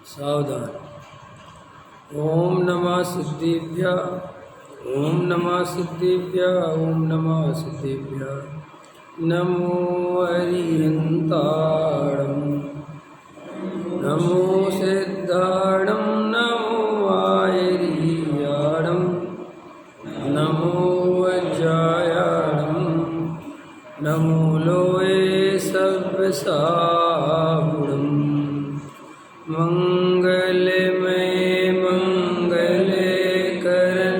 सावधान। ओम नमः सिद्धिभ्य, ओम नमः सिद्धिभ्य, ओम नमः सिद्धिभ्य। नमो अरिहन्ताणं, नमो सिद्धाणं, नमो आयर्याणं, नमो वज्रायाणं, नमो लोये सव्यसागुणम्। मंगलमय मंगले करन,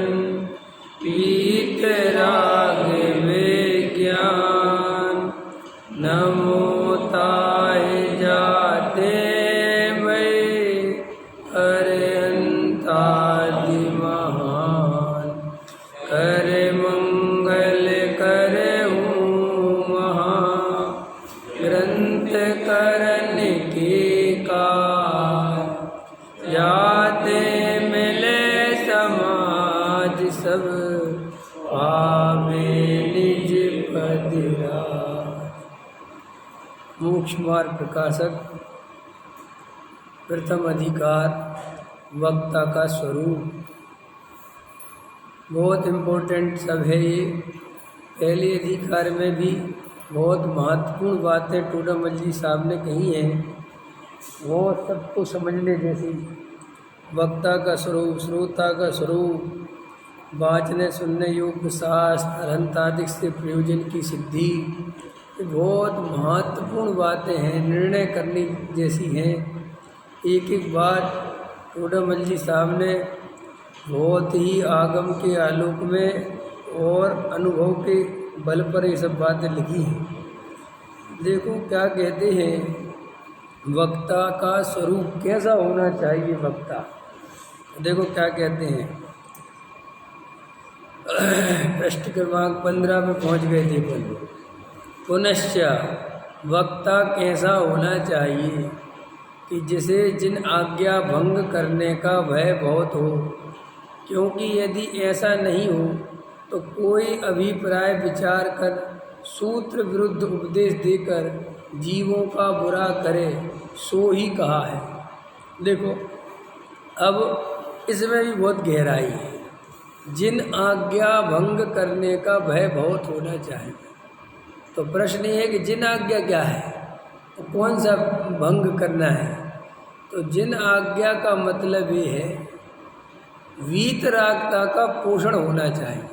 पीतराग विज्ञान। नमो ताय जाते वै, अरिहन्तादि महान। कर मंगल करहूँ महा, ग्रंथ करन के जाते मिले समाज सब, पावे निज पद राज। मोक्ष मार्ग प्रकाशक। प्रथम अधिकार, वक्ता का स्वरूप। बहुत इम्पोर्टेंट सब है ये। पहले अधिकार में भी बहुत महत्वपूर्ण बातें टोडामल साहब ने कही हैं, वो सबको समझने जैसी। वक्ता का स्वरूप, श्रोता का स्वरूप, वाचने सुनने योग्य शास्त्र, अरहंतादि से प्रयोजन की सिद्धि, ये बहुत महत्वपूर्ण बातें हैं, निर्णय करने जैसी हैं। एक एक बात टोडामल साहब ने बहुत ही आगम के आलोक में और अनुभव के बल पर ये सब बातें लिखी हैं। देखो क्या कहते हैं, वक्ता का स्वरूप कैसा होना चाहिए। वक्ता देखो क्या कहते हैं, पृष्ठ क्रमांक 15 में पहुंच गए थे अपन। पुनश्च वक्ता कैसा होना चाहिए कि जिसे जिन आज्ञा भंग करने का भय बहुत हो, क्योंकि यदि ऐसा नहीं हो तो कोई अभिप्राय विचार कर सूत्र विरुद्ध उपदेश देकर जीवों का बुरा करे, सो ही कहा है। देखो अब इसमें भी बहुत गहराई है। जिन आज्ञा भंग करने का भय बहुत होना चाहिए, तो प्रश्न ये है कि जिन आज्ञा क्या है, तो कौन सा भंग करना है। तो जिन आज्ञा का मतलब ये है वीतरागता का पोषण होना चाहिए।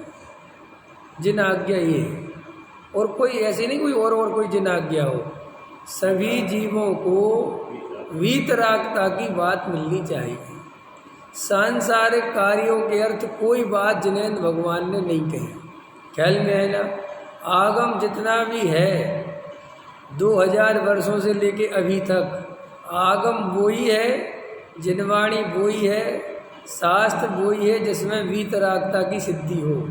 जिन आज्ञा ये है, और कोई ऐसी नहीं कोई और कोई जिन आज्ञा हो। सभी जीवों को वीतरागता की बात मिलनी चाहिए। सांसारिक कार्यों के अर्थ कोई बात जिनेंद्र भगवान ने नहीं कही। ख्याल में है ना। आगम जितना भी है 2000 वर्षों से लेके अभी तक, आगम वही है, जिनवाणी वही है, शास्त्र वही है जिसमें वीतरागता की सिद्धि हो,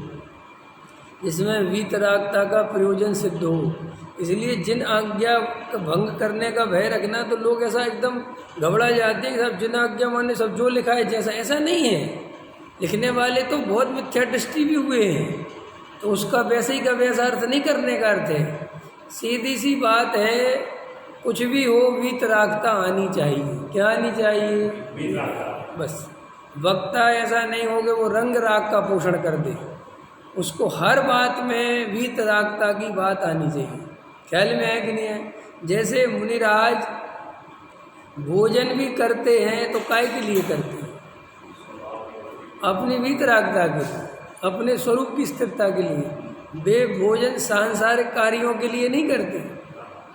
जिसमें वीतरागता का प्रयोजन सिद्ध हो। इसलिए जिन आज्ञा का भंग करने का भय रखना, तो लोग ऐसा एकदम घबरा जाते हैं कि सब जिन आज्ञा माने सब जो लिखा है जैसा, ऐसा नहीं है। लिखने वाले तो बहुत मिथ्या दृष्टि भी हुए हैं, तो उसका वैसे ही का वैसा अर्थ नहीं करने का अर्थ है। सीधी सी बात है, कुछ भी हो वीतरागता आनी चाहिए। क्या आनी चाहिए? बस वक्ता ऐसा नहीं हो कि वो रंग राग का पोषण कर दे, उसको हर बात में वीतरागता की बात आनी चाहिए। ख्याल में है कि नहीं है। जैसे मुनिराज भोजन भी करते हैं तो काय के लिए करते हैं? अपनी वीतरागता के लिए, अपने स्वरूप की स्थिरता के लिए। वे भोजन सांसारिक कार्यों के लिए नहीं करते।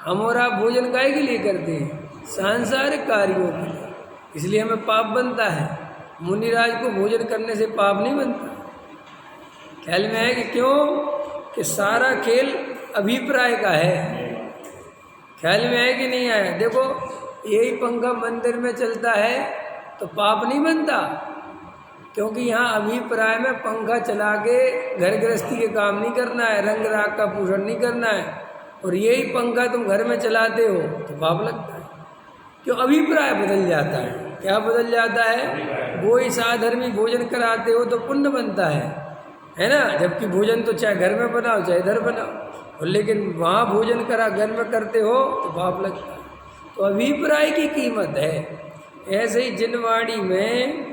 हम और आप भोजन काय के लिए करते हैं? सांसारिक कार्यों के लिए। इसलिए हमें पाप बनता है। मुनिराज को भोजन करने से पाप नहीं बनता। ख्याल में है कि क्यों? कि सारा खेल अभिप्राय का है। ख्याल में है कि नहीं आया? देखो यही पंखा मंदिर में चलता है तो पाप नहीं बनता, क्योंकि यहाँ अभिप्राय में पंखा चला के घर गृहस्थी के काम नहीं करना है, रंग राग का पोषण नहीं करना है, और यही पंखा तुम घर में चलाते हो तो पाप लगता है। क्यों? अभिप्राय बदल जाता है। क्या बदल जाता है? वो ही साधर्मी भोजन कराते हो तो पुण्य बनता है ना। जबकि भोजन तो चाहे घर में बनाओ चाहे इधर बनाओ, लेकिन वहाँ भोजन करा घर में करते हो तो पाप लगता है। तो अभिप्राय की कीमत है। ऐसे ही जिनवाणी में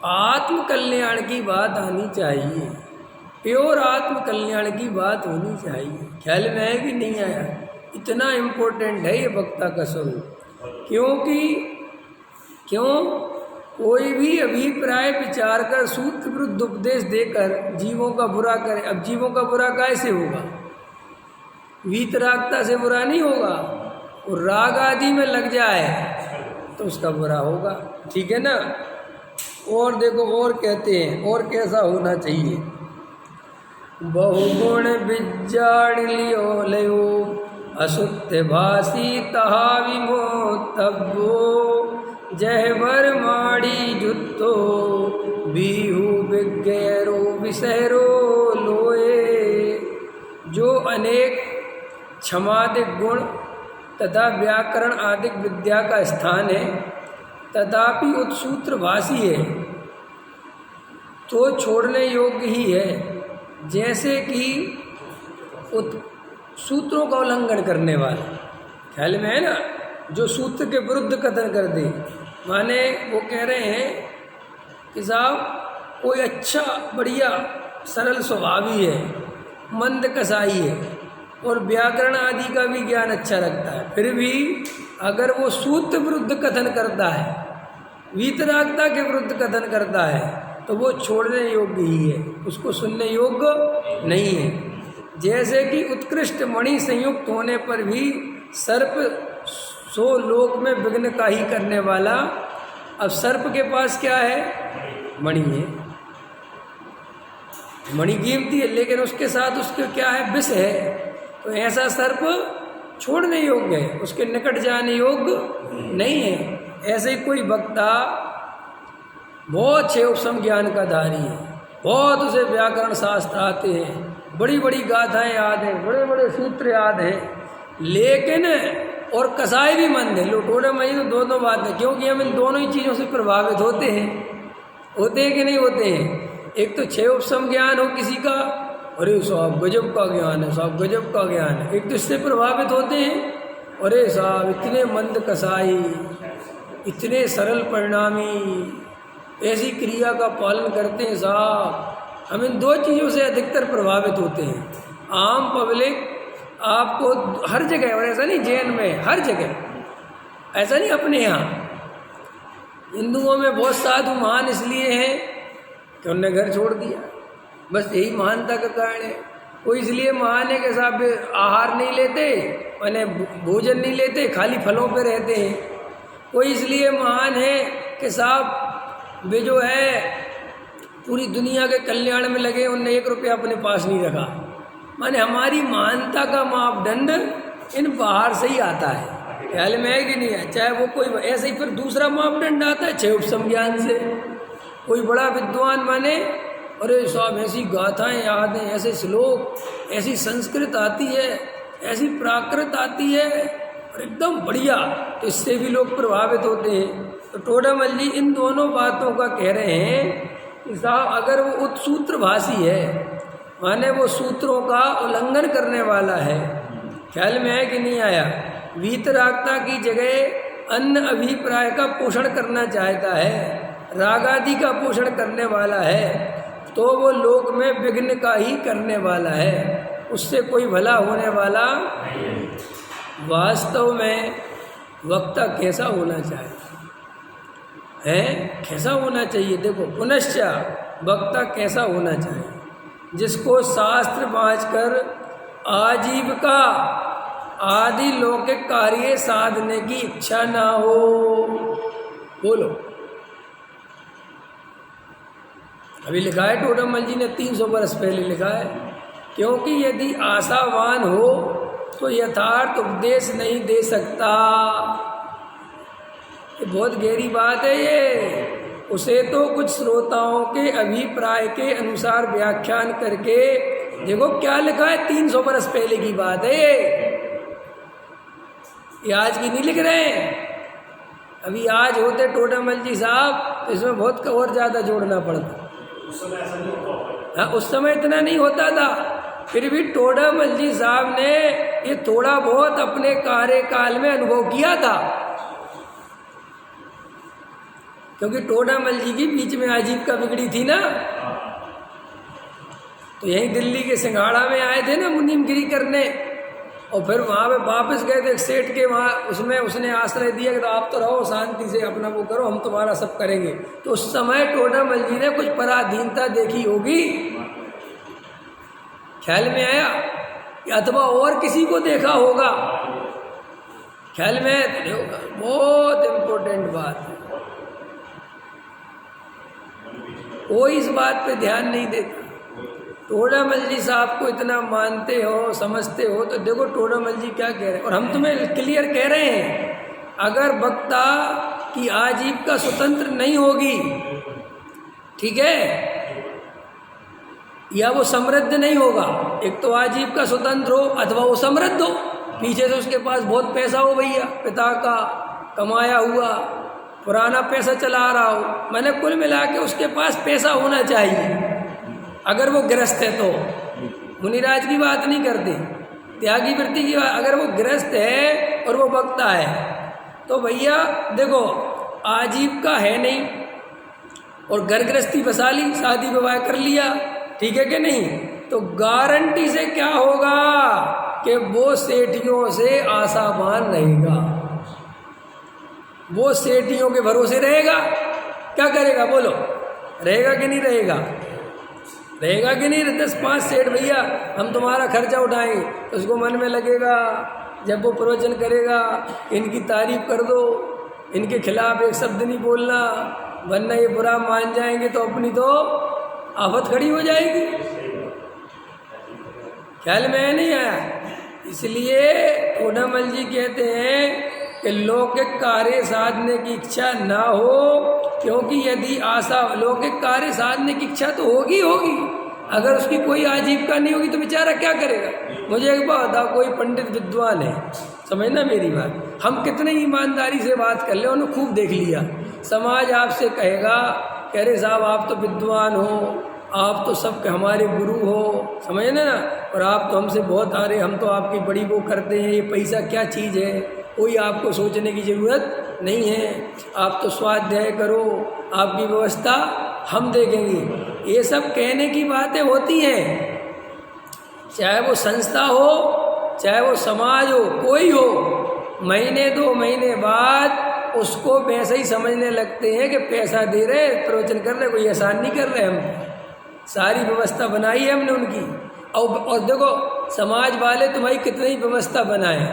आत्म कल्याण की बात आनी चाहिए, प्योर आत्म कल्याण की बात होनी चाहिए। ख्याल में है कि नहीं आया? इतना इम्पोर्टेंट है ये वक्ता का स्वरूप। क्यों कोई भी अभिप्राय विचार कर सूत्र विरुद्ध उपदेश देकर जीवों का बुरा करे। अब जीवों का बुरा कैसे होगा? वीतरागता से बुरा नहीं होगा, और राग आदि में लग जाए तो उसका बुरा होगा। ठीक है ना? और देखो और कहते हैं, और कैसा होना चाहिए? बहुगुण विजाड़ लियो लयो असुत्य भाषी तहा विमोतब्बो जहवर माड़ी जुत्तो बीहू विज्ञरो विसहरो लोए। जो अनेक क्षमादिक गुण तथा व्याकरण आदिक विद्या का स्थान है, तथापि उत्सूत्र भाषी है तो छोड़ने योग्य ही है। जैसे कि सूत्रों का उल्लंघन करने वाला, ख्याल में है ना, जो सूत्र के विरुद्ध कथन कर दे। माने वो कह रहे हैं कि साहब कोई अच्छा बढ़िया सरल स्वभावी है, मंद कसाई है और व्याकरण आदि का भी ज्ञान अच्छा रखता है, फिर भी अगर वो सूत्र विरुद्ध कथन करता है, वीतरागता के विरुद्ध कथन करता है, तो वो छोड़ने योग्य ही है, उसको सुनने योग्य नहीं है। जैसे कि उत्कृष्ट मणि संयुक्त होने पर भी सर्प सो लोक में विघ्न का ही करने वाला। अब सर्प के पास क्या है? मणि है, मणि कीमती है, लेकिन उसके साथ उसके क्या है? विष है। तो ऐसा सर्प छोड़ने योग्य है, उसके निकट जाने योग्य नहीं है। ऐसे ही कोई वक्ता बहुत अच्छे उपसम ज्ञान का धारी है, बहुत उसे व्याकरण शास्त्र आते हैं, बड़ी बड़ी गाथाएं याद हैं, बड़े बड़े सूत्र याद हैं, लेकिन और कसाई भी मंद है, लोटोड़ा मई, तो दोनों बात है। क्योंकि हम इन दोनों ही चीज़ों से प्रभावित होते हैं कि नहीं होते हैं? एक तो छह उपसम ज्ञान हो किसी का, अरे साहब गजब का ज्ञान है, साहब गजब का ज्ञान है, एक तो इससे प्रभावित होते हैं। अरे साहब इतने मंद कसाई, इतने सरल परिणामी, ऐसी क्रिया का पालन करते हैं साहब। हम इन दो चीज़ों से अधिकतर प्रभावित होते हैं। आम पब्लिक आपको हर जगह, और ऐसा नहीं जैन में, हर जगह, ऐसा नहीं अपने यहाँ हिंदुओं में बहुत साधु महान इसलिए हैं कि उन्होंने घर छोड़ दिया, बस यही महानता का कारण है। कोई इसलिए महान है कि साहब आहार नहीं लेते, मैंने भोजन नहीं लेते, खाली फलों पे रहते हैं। कोई इसलिए महान है कि साहब वे जो है पूरी दुनिया के कल्याण में लगे, उनने 1 रुपया अपने पास नहीं रखा। माने हमारी महानता का मापदंड इन बाहर से ही आता है, ख्याल में है कि नहीं है? चाहे वो कोई ऐसे ही, फिर दूसरा मापदंड आता है छह उपसम ज्ञान से। कोई बड़ा विद्वान माने, अरे साहब ऐसी गाथाएं याद हैं, ऐसे श्लोक, ऐसी संस्कृत आती है, ऐसी प्राकृत आती है, और एकदम बढ़िया, तो इससे भी लोग प्रभावित होते हैं। तो टोडामल जी इन दोनों बातों का कह रहे हैं कि साहब अगर वो उत्सूत्र भाषी है, माने वो सूत्रों का उल्लंघन करने वाला है, ख्याल में है कि नहीं आया? वीतरागता की जगह अन्य अभिप्राय का पोषण करना चाहता है, रागादि का पोषण करने वाला है, तो वो लोक में विघ्न का ही करने वाला है, उससे कोई भला होने वाला वास्तव में वक्ता कैसा होना चाहिए है? कैसा होना चाहिए? देखो, पुनश्च वक्ता कैसा होना चाहिए? जिसको शास्त्र बाँचकर आजीविका आदि लौकिक कार्य साधने की इच्छा ना हो। बोलो, अभी लिखा है टोडामल जी ने 300 बरस पहले लिखा है, क्योंकि यदि आशावान हो तो यथार्थ उपदेश नहीं दे सकता। ये बहुत गहरी बात है ये। उसे तो कुछ श्रोताओं के अभिप्राय के अनुसार व्याख्यान करके, देखो क्या लिखा है, 300 बरस पहले की बात है ये आज की नहीं लिख रहे हैं। अभी आज होते टोडामल जी साहब तो इसमें बहुत और ज़्यादा जोड़ना पड़ता। हाँ, उस समय इतना नहीं होता था, फिर भी टोडामल जी साहब ने ये थोड़ा बहुत अपने कार्यकाल में अनुभव किया था। क्योंकि टोडामल जी की बीच में आजीविका बिगड़ी थी ना, तो यहीं दिल्ली के सिंघाड़ा में आए थे ना मुनीमगिरी करने, और फिर वहाँ पे वापस गए थे सेठ के वहाँ, उसमें उसने आश्रय दिया कि तो आप तो रहो शांति से अपना वो करो, हम तुम्हारा सब करेंगे। तो उस समय टोडामल जी ने कुछ पराधीनता देखी होगी, ख्याल में आया, अथवा और किसी को देखा होगा, ख्याल में होगा। बहुत इम्पोर्टेंट बात है, कोई इस बात पे ध्यान नहीं देता। टोडामल जी साहब को इतना मानते हो, समझते हो, तो देखो टोडामल जी क्या कह रहे हैं, और हम तुम्हें क्लियर कह रहे हैं, अगर वक्ता की आजीविका स्वतंत्र नहीं होगी, ठीक है, या वो समृद्ध नहीं होगा, एक तो आजीविका स्वतंत्र हो अथवा वो समृद्ध हो, पीछे से उसके पास बहुत पैसा हो भैया, पिता का कमाया हुआ पुराना पैसा चला रहा हो, मैंने कुल मिला के उसके पास पैसा होना चाहिए। अगर वो गृहस्थ है तो मुनिराज की बात नहीं करते, त्यागी वृत्ति की बात, अगर वो गृहस्थ है और वो वक्ता है तो भैया देखो आजीविका है नहीं, और घर गृहस्थी बसा ली, शादी विवाह कर लिया, ठीक है कि नहीं, तो गारंटी से क्या होगा कि वो सेठियों से आशावान रहेगा, वो सेठियों के भरोसे रहेगा। क्या करेगा बोलो, रहेगा कि नहीं रहेगा, रहेगा कि नहीं? 10-5 सेठ भैया हम तुम्हारा खर्चा उठाएंगे, तो उसको मन में लगेगा, जब वो प्रवचन करेगा इनकी तारीफ कर दो, इनके खिलाफ एक शब्द नहीं बोलना, वरना ये बुरा मान जाएंगे तो अपनी तो आफत खड़ी हो जाएगी। ख्याल में नहीं आया? इसलिए टोडामल जी कहते हैं कि लौकिक कार्य साधने की इच्छा ना हो, क्योंकि यदि आशा, लौकिक कार्य साधने की इच्छा तो होगी, अगर उसकी कोई आजीविका नहीं होगी तो बेचारा क्या करेगा। मुझे एक बात बताओ, कोई पंडित विद्वान है, समझना मेरी बात, हम कितने ईमानदारी से बात कर ले, उन्होंने खूब देख लिया, समाज आपसे कहेगा कि अरे साहब आप तो विद्वान हो, आप तो सब हमारे गुरु हो, समझ ना, और आप तो हमसे बहुत आ रहे, हम तो आपकी बड़ी वो करते हैं, ये पैसा क्या चीज़ है, कोई आपको सोचने की ज़रूरत नहीं है, आप तो स्वाध्याय करो, आपकी व्यवस्था हम देखेंगे। ये सब कहने की बातें होती हैं, चाहे वो संस्था हो, चाहे वो समाज हो, कोई हो, महीने 2 महीने बाद उसको वैसे ही समझने लगते हैं कि पैसा दे रहे, प्रवचन कर रहे, कोई एहसान नहीं कर रहे, हम सारी व्यवस्था बनाई है हमने उनकी। और देखो समाज वाले तुम्हारी कितनी व्यवस्था बनाए,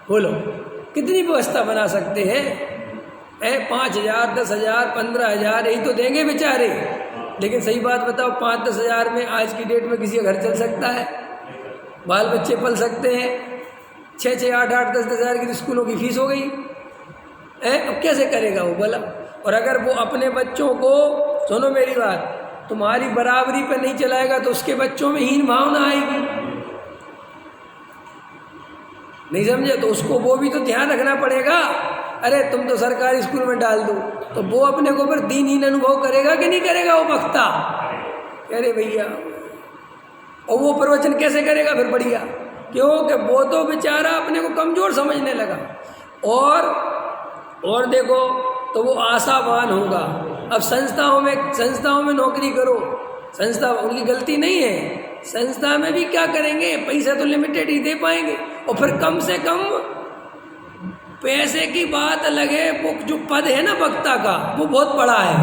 बोलो कितनी व्यवस्था बना सकते हैं? 5,000, 10,000, 15,000 यही तो देंगे बेचारे। लेकिन सही बात बताओ, 5-10 हज़ार में आज की डेट में किसी का घर चल सकता है, बाल बच्चे पल सकते हैं? 6-6, 8-8, 10-10 हज़ार की स्कूलों की फीस हो गई है, अब कैसे करेगा वो भला? और अगर वो अपने बच्चों को, सुनो मेरी बात, तुम्हारी बराबरी पर नहीं चलाएगा तो उसके बच्चों में हीन भावना आएगी, नहीं समझे? तो उसको वो भी तो ध्यान रखना पड़ेगा। अरे तुम तो सरकारी स्कूल में डाल दो, तो वो अपने को ऊपर दीनहीन अनुभव करेगा कि नहीं करेगा? वो वक्ता अरे भैया, और वो प्रवचन कैसे करेगा फिर बढ़िया? क्योंकि वो तो बेचारा अपने को कमज़ोर समझने लगा। और देखो तो वो आशावान होगा। अब संस्थाओं में नौकरी करो, संस्था उनकी गलती नहीं है, संस्था में भी क्या करेंगे, पैसा तो लिमिटेड ही दे पाएंगे, और फिर कम से कम पैसे की बात अलग है, वो जो पद है ना वक्ता का, वो बहुत बड़ा है।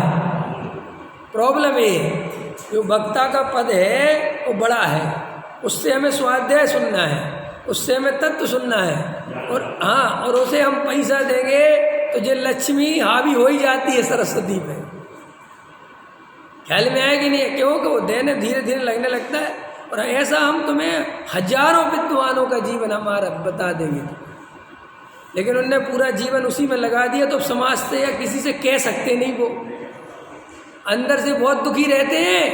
प्रॉब्लम ये है, जो वक्ता का पद है वो बड़ा है, उससे हमें स्वाध्याय सुनना है, उससे हमें तत्व सुनना है, और हाँ, और उसे हम पैसा देंगे तो जो लक्ष्मी हावी हो ही जाती है सरस्वती पे। ख्याल में आएगी नहीं? क्योंकि वो देने धीरे धीरे लगने लगता है। और ऐसा हम तुम्हें हजारों विद्वानों का जीवन हमारा बता देंगे, लेकिन उनने पूरा जीवन उसी में लगा दिया, तो समाज से या किसी से कह सकते नहीं, वो अंदर से बहुत दुखी रहते हैं।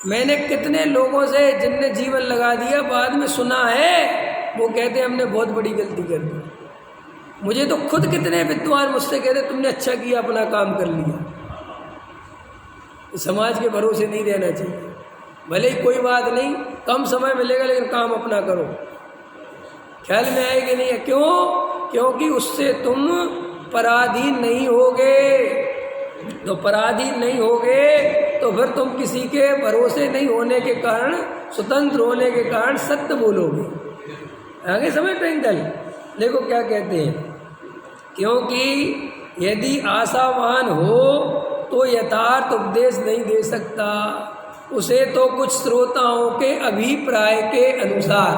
मैंने कितने लोगों से जिनने जीवन लगा दिया बाद में सुना है, वो कहते हमने बहुत बड़ी गलती कर दी। मुझे तो खुद कितने विद्वान मुझसे कहते तुमने अच्छा किया, अपना काम कर लिया। समाज के भरोसे नहीं रहना चाहिए, भले ही कोई बात नहीं, कम समय मिलेगा लेकिन काम अपना करो। ख्याल में आएगी नहीं है? क्यों? क्योंकि उससे तुम पराधीन नहीं होगे, तो पराधीन नहीं होगे तो फिर तुम किसी के भरोसे नहीं होने के कारण, स्वतंत्र होने के कारण सत्य बोलोगे। आगे समझ टैंकल। देखो क्या कहते हैं, क्योंकि यदि आशावान हो तो यथार्थ उपदेश नहीं दे सकता, उसे तो कुछ श्रोताओं के अभिप्राय के अनुसार।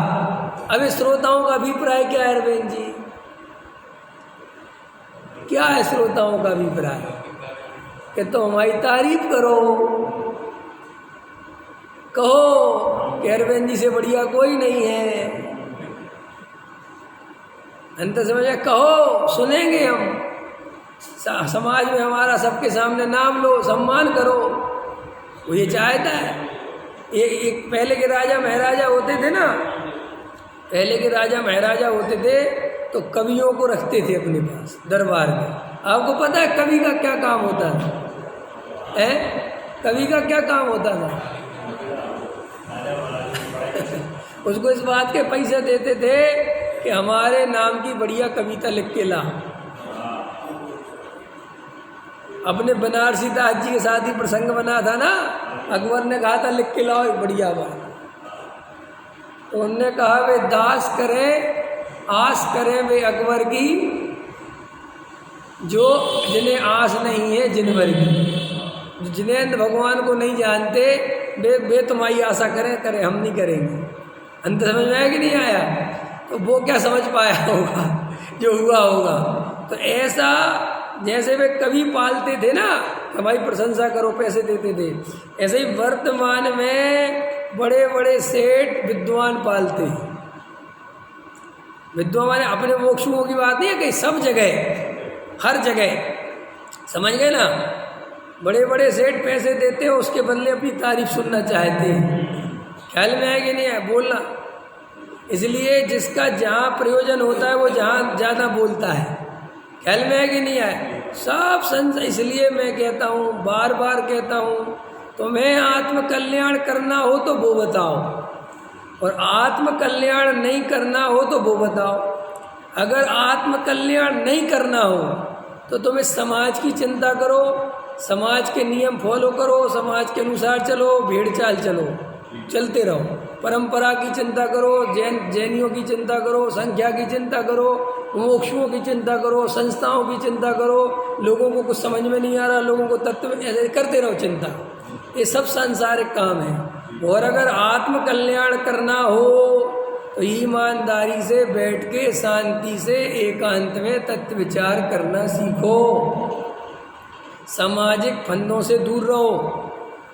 अब श्रोताओं का अभिप्राय क्या है अरविंद जी, क्या है श्रोताओं का अभिप्राय? कि तो हमारी तारीफ करो, कहो कि अरविंद जी से बढ़िया कोई नहीं है, अंत समझ में कहो, सुनेंगे हम, समाज में हमारा सबके सामने नाम लो, सम्मान करो। वो ये चाहता है। एक पहले के राजा महाराजा होते थे ना, पहले के राजा महाराजा होते थे तो कवियों को रखते थे अपने पास दरबार में। आपको पता है कवि का क्या काम होता था? कवि का क्या काम होता था? उसको इस बात के पैसे देते थे कि हमारे नाम की बढ़िया कविता लिख के ला। अपने बनारसी दास जी के साथ ही प्रसंग बना था ना, अकबर ने कहा था लिख के लाओ एक बढ़िया बात, तो उन्होंने कहा वे दास करें आस करें वे अकबर की, जो जिन्हें आस नहीं है जिनवर की। जिन्हें भगवान को नहीं जानते वे तुम्हारी आशा करें, हम नहीं करेंगे। अंत समझ में आया कि नहीं आया? तो वो क्या समझ पाया होगा जो हुआ होगा। तो ऐसा जैसे वे कवि पालते थे ना, हमारी प्रशंसा करो, पैसे देते थे, ऐसे ही वर्तमान में बड़े बड़े सेठ विद्वान पालते हैं। विद्वान अपने मोक्षुओं की बात नहीं है, कहीं सब जगह हर जगह, समझ गए ना। बड़े बड़े सेठ पैसे देते हैं, उसके बदले अपनी तारीफ सुनना चाहते हैं। ख्याल में है कि नहीं है? बोलना, इसलिए जिसका जहाँ प्रयोजन होता है वो जहाँ ज़्यादा बोलता है। ख्याल में है कि नहीं है? सब संसार, इसलिए मैं कहता हूँ, बार बार कहता हूँ, तुम्हें आत्मकल्याण करना हो तो वो बताओ, और आत्मकल्याण नहीं करना हो तो वो बताओ। अगर आत्मकल्याण नहीं करना हो तो तुम इस समाज की चिंता करो, समाज के नियम फॉलो करो, समाज के अनुसार चलो, भेड़ चाल चलो, चलते रहो। परंपरा की चिंता करो, जैनियों की चिंता करो, संख्या की चिंता करो, मोक्षों की चिंता करो, संस्थाओं की चिंता करो। लोगों को कुछ समझ में नहीं आ रहा, लोगों को तत्व ऐसे करते रहो चिंता। ये सब सांसारिक काम है। और अगर आत्मकल्याण करना हो तो ईमानदारी से बैठ के शांति से एकांत में तत्व विचार करना सीखो। सामाजिक फंदों से दूर रहो।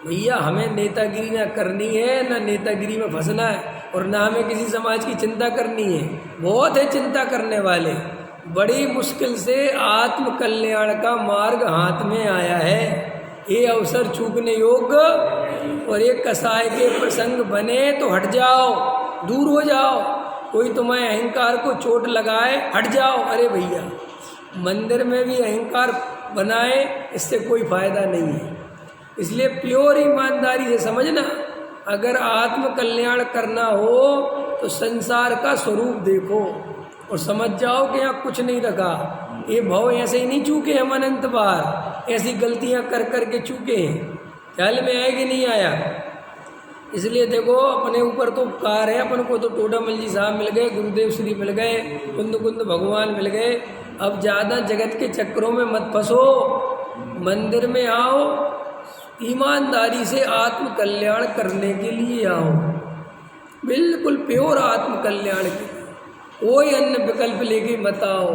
भैया हमें नेतागिरी ना करनी है, ना नेतागिरी में फंसना है, और ना हमें किसी समाज की चिंता करनी है। बहुत है चिंता करने वाले, बड़ी मुश्किल से आत्मकल्याण का मार्ग हाथ में आया है। ये अवसर चूकने योग्य, और एक कसाय के प्रसंग बने तो हट जाओ, दूर हो जाओ। कोई तुम्हारे अहंकार को चोट लगाए, हट जाओ। अरे भैया मंदिर में भी अहंकार बनाए, इससे कोई फायदा नहीं है। इसलिए प्योर ईमानदारी से समझना, अगर आत्म कल्याण करना हो तो संसार का स्वरूप देखो और समझ जाओ कि यहाँ कुछ नहीं रखा। ये भाव ऐसे ही नहीं चूके हम अनंत बार, ऐसी गलतियाँ कर कर के चूके हैं। ख्याल में आया कि नहीं आया? इसलिए देखो अपने ऊपर तो उपकार है, अपन को तो टोडामल जी साहब मिल गए, गुरुदेव श्री मिल गए, कुंद कुंद भगवान मिल गए। अब ज़्यादा जगत के चक्रों में मत फंसो, मंदिर में आओ, ईमानदारी से आत्म कल्याण करने के लिए आओ, बिल्कुल प्योर आत्म कल्याण के लिए। कोई अन्य विकल्प लेके मत आओ।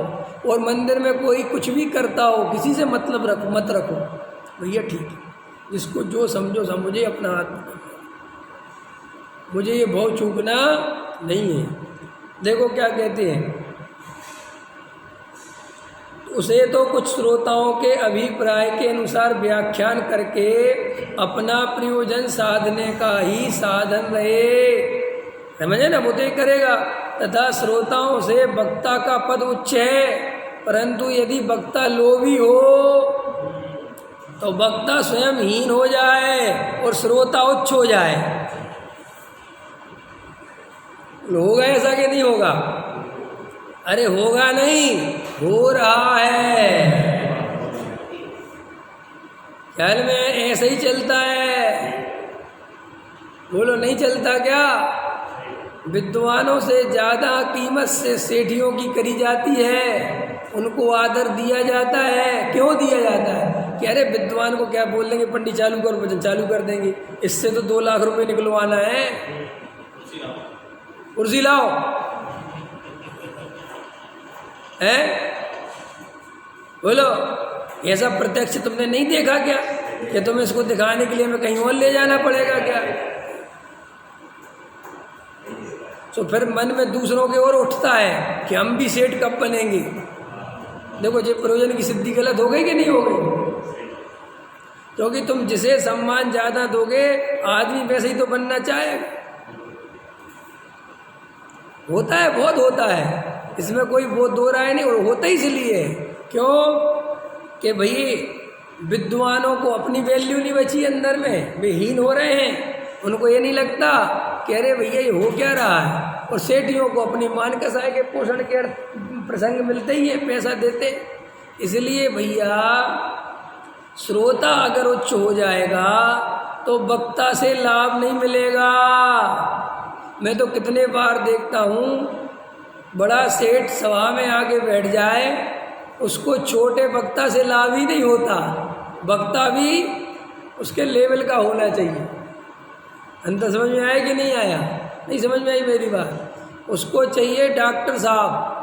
और मंदिर में कोई कुछ भी करता हो, किसी से मतलब मत रखो। भैया ठीक है, जिसको जो समझो समझे, अपना आत्म, मुझे ये भाव चूकना नहीं है। देखो क्या कहते हैं, उसे तो कुछ श्रोताओं के अभिप्राय के अनुसार व्याख्यान करके अपना प्रयोजन साधने का ही साधन रहे। समझे ना? वो तो करेगा। तथा श्रोताओं से वक्ता का पद उच्च है, परंतु यदि वक्ता लोभी हो तो वक्ता स्वयं हीन हो जाए और श्रोता उच्च हो जाए। होगा ऐसा कि नहीं होगा? अरे होगा नहीं, हो रहा है। ख्याल में ऐसे ही चलता है, बोलो नहीं चलता क्या? विद्वानों से ज़्यादा कीमत से सेठियों की करी जाती है, उनको आदर दिया जाता है। क्यों दिया जाता है? कि अरे विद्वान को क्या बोल देंगे, पंडित चालू करो, भजन चालू कर देंगे, इससे तो 2 लाख रुपए निकलवाना है, कुर्सी लाओ है। बोलो ऐसा प्रत्यक्ष तुमने नहीं देखा क्या कि तुम्हें इसको दिखाने के लिए हमें कहीं और ले जाना पड़ेगा क्या? तो फिर मन में दूसरों के ओर उठता है कि हम भी सेठ कब बनेंगे। देखो ये प्रयोजन की सिद्धि गलत हो गई कि नहीं हो गई? क्योंकि तुम जिसे सम्मान ज़्यादा दोगे आदमी वैसे ही तो बनना चाहेगा। होता है, बहुत होता है, इसमें कोई वो दो राय नहीं। और होता ही इसलिए क्यों कि भाई विद्वानों को अपनी वैल्यू नहीं बची अंदर में, वे हीन हो रहे हैं। उनको ये नहीं लगता कि अरे भैया ये हो क्या रहा है। और सेठियों को अपनी मान कसाई के पोषण के प्रसंग मिलते ही है, पैसा देते। इसलिए भैया श्रोता अगर उच्च हो जाएगा तो वक्ता से लाभ नहीं मिलेगा। मैं तो कितने बार देखता हूँ बड़ा सेठ सभा में आके बैठ जाए, उसको छोटे वक्ता से लाभ ही नहीं होता। वक्ता भी उसके लेवल का होना चाहिए। अंतर समझ में आया कि नहीं आया? नहीं समझ में आई मेरी बात? उसको चाहिए डॉक्टर साहब,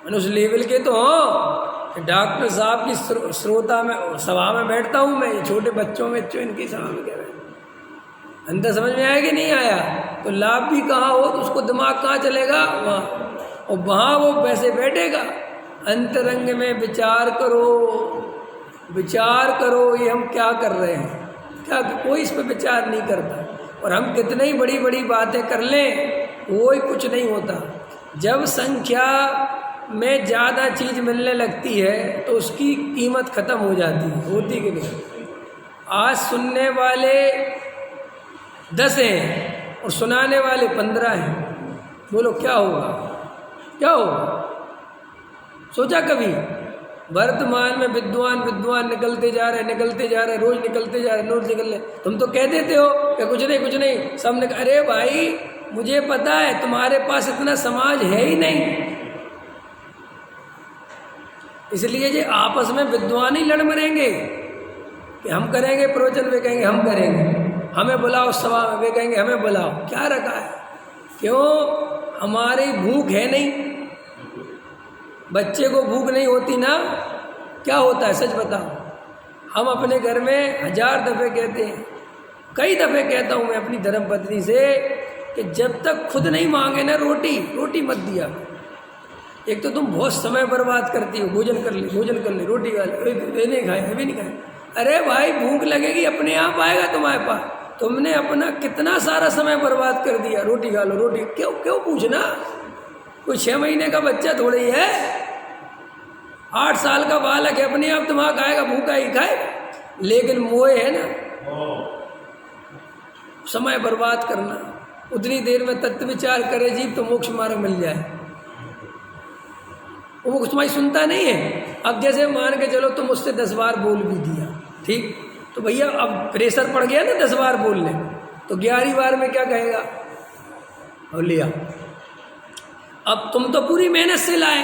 उस लेवल के तो हो। डॉक्टर साहब की श्रोता में सभा में बैठता हूँ मैं, छोटे बच्चों में इनकी सभा में क्या बैठता। अंदर समझ में आया कि नहीं आया? तो लाभ भी कहाँ हो तो उसको दिमाग कहाँ चलेगा? वहाँ, और वहाँ वो वैसे बैठेगा। अंतरंग में विचार करो, विचार करो ये हम क्या कर रहे हैं, क्या कोई इस पर विचार नहीं करता। और हम कितनी ही बड़ी बड़ी बातें कर लें कोई कुछ नहीं होता। जब संख्या में ज़्यादा चीज़ मिलने लगती है तो उसकी कीमत ख़त्म हो जाती है, होती कि नहीं? आज सुनने वाले 10 हैं और सुनाने वाले 15 हैं, बोलो क्या होगा? क्या होगा? सोचा कभी? वर्तमान में विद्वान निकलते जा रहे, रोज निकलते जा रहे, नोट निकल रहे। तुम तो कह देते हो कि कुछ नहीं सब अरे भाई मुझे पता है तुम्हारे पास इतना समाज है ही नहीं, इसलिए ये आपस में विद्वान ही लड़ मरेंगे कि हम करेंगे प्रवचन, वे कहेंगे हम करेंगे, हमें बुलाओ सभा में, वे कहेंगे हमें बुलाओ। क्या रखा है? क्यों? हमारी भूख है नहीं। बच्चे को भूख नहीं होती ना, क्या होता है सच बताओ? हम अपने घर में 1000 दफ़े कहते हैं, कई दफ़े कहता हूँ मैं अपनी धर्मपत्नी से कि जब तक खुद नहीं मांगे ना रोटी मत दिया। एक तो तुम बहुत समय बर्बाद करती हो, भोजन कर ले, रोटी खा ले, नहीं खाए। अरे भाई भूख लगेगी, अपने आप आएगा तुम्हारे पास। तुमने अपना कितना सारा समय बर्बाद कर दिया, रोटी खा लो, रोटी क्यों पूछना? कोई 6 महीने का बच्चा थोड़ा ही है, 8 साल का बालक है, अपने आप दिमाग आएगा, भूखा ही खाएगा। लेकिन मोह है ना, समय बर्बाद करना। उतनी देर में तत्व विचार करे जीव तो मोक्ष मार्ग मिल जाए। वो तुम्हारी सुनता नहीं है। अब जैसे मान के चलो तुम उससे 10 बार बोल भी दिया, ठीक, तो भैया अब प्रेशर पड़ गया ना 10 बार बोलने, तो 11वीं बार में क्या कहेगा? और लिया। अब तुम तो पूरी मेहनत से लाए,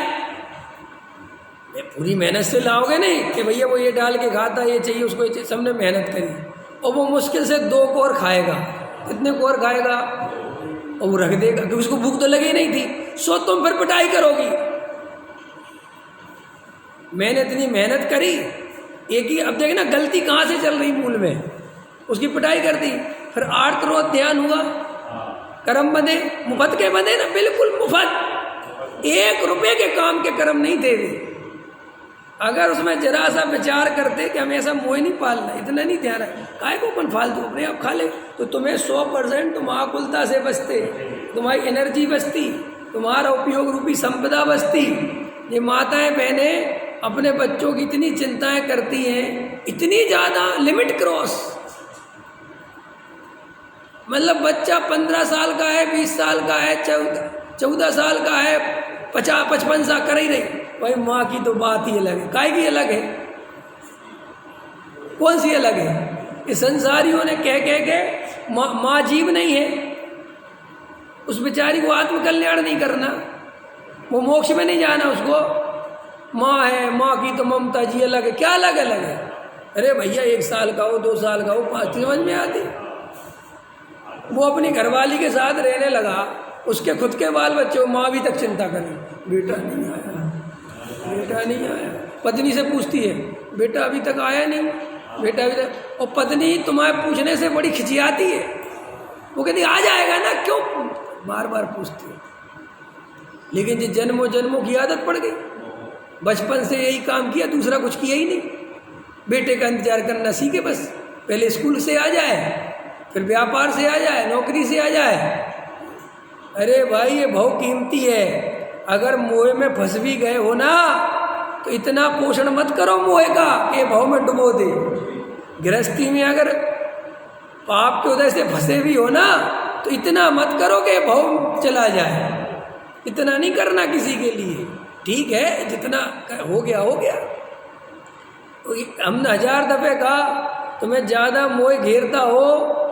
पूरी मेहनत से लाओगे नहीं कि भैया वो ये डाल के खाता, ये चाहिए, उसको ये चाहिए, सबने मेहनत करी, और वो मुश्किल से 2 कोर खाएगा। कितने कोर खाएगा? और वो रख देगा क्योंकि उसको भूख तो लगी नहीं थी। सो तुम फिर पिटाई करोगी। मैंने इतनी मेहनत करी, एक ही, अब देखना गलती कहाँ से चल रही मूल में, उसकी पिटाई कर दी। फिर आर्त रोध ध्यान हुआ, कर्म बंधे, मुफ्त के बंधे ना, बिल्कुल मुफ्त, 1 रुपये के काम के कर्म नहीं दे रहे। अगर उसमें जरा सा विचार करते कि हमें ऐसा मोह नहीं पालना, इतना नहीं ध्यान है, काय को अपन फालतू अपने आप खा ले, तो तुम्हें 100% तुम आकुलता से बचते, तुम्हारी एनर्जी बचती, तुम्हारा उपयोग रूपी संपदा बचती। ये माताएं बहनें अपने बच्चों की इतनी चिंताएं करती हैं, इतनी ज़्यादा, लिमिट क्रॉस। मतलब बच्चा 15 साल का है, 20 साल का है, 14 साल का है, 50-55 साल कर ही रही। भाई माँ की तो बात ही अलग है। काय की अलग है? कौन सी अलग है? ये संसारियों ने कह के माँ जीव नहीं है, उस बेचारी को आत्मकल्याण नहीं करना, वो मोक्ष में नहीं जाना उसको। माँ है, माँ की तो ममता जी अलग है। क्या अलग अलग है? अरे भैया 1 साल का हो, 2 साल का हो, 5 समझ में आती। वो अपनी घरवाली के साथ रहने लगा, उसके खुद के बाल बच्चे, माँ भी तक चिंता करे, बेटा नहीं आया, बेटा नहीं आया। पत्नी से पूछती है, बेटा अभी तक आया नहीं, बेटा अभी तक। और पत्नी तुम्हारे पूछने से बड़ी खिंचियाती है, वो कहती आ जाएगा ना, क्यों बार बार पूछती है। लेकिन जो जन्मों जन्मों की आदत पड़ गई, बचपन से यही काम किया, दूसरा कुछ किया ही नहीं। बेटे का इंतजार करना सीखे, बस पहले स्कूल से आ जाए, फिर व्यापार से आ जाए, नौकरी से आ जाए। अरे भाई ये बहुत कीमती है। अगर मोह में फंस भी गए हो ना, तो इतना पोषण मत करो मोह का कि भाव में डुबो दे। गृहस्थी में अगर पाप के उदय से फंसे भी हो ना, तो इतना मत करो कि भाव चला जाए। इतना नहीं करना किसी के लिए। ठीक है, जितना हो गया हो गया। तो हमने 1000 दफे कहा, तुम्हें ज़्यादा मोह घेरता हो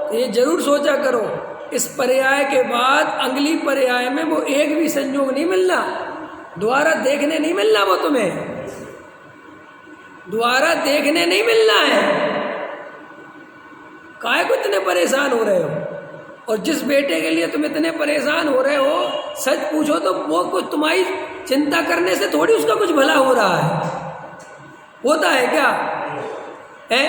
तो ये जरूर सोचा करो, इस पर्याय के बाद अगली पर्याय में वो एक भी संयोग नहीं मिलना, दोबारा देखने नहीं मिलना, वो तुम्हें दोबारा देखने नहीं मिलना है। काहे को इतने परेशान हो रहे हो? और जिस बेटे के लिए तुम इतने परेशान हो रहे हो, सच पूछो तो वो कुछ तुम्हारी चिंता करने से थोड़ी उसका कुछ भला हो रहा है। होता है क्या? है?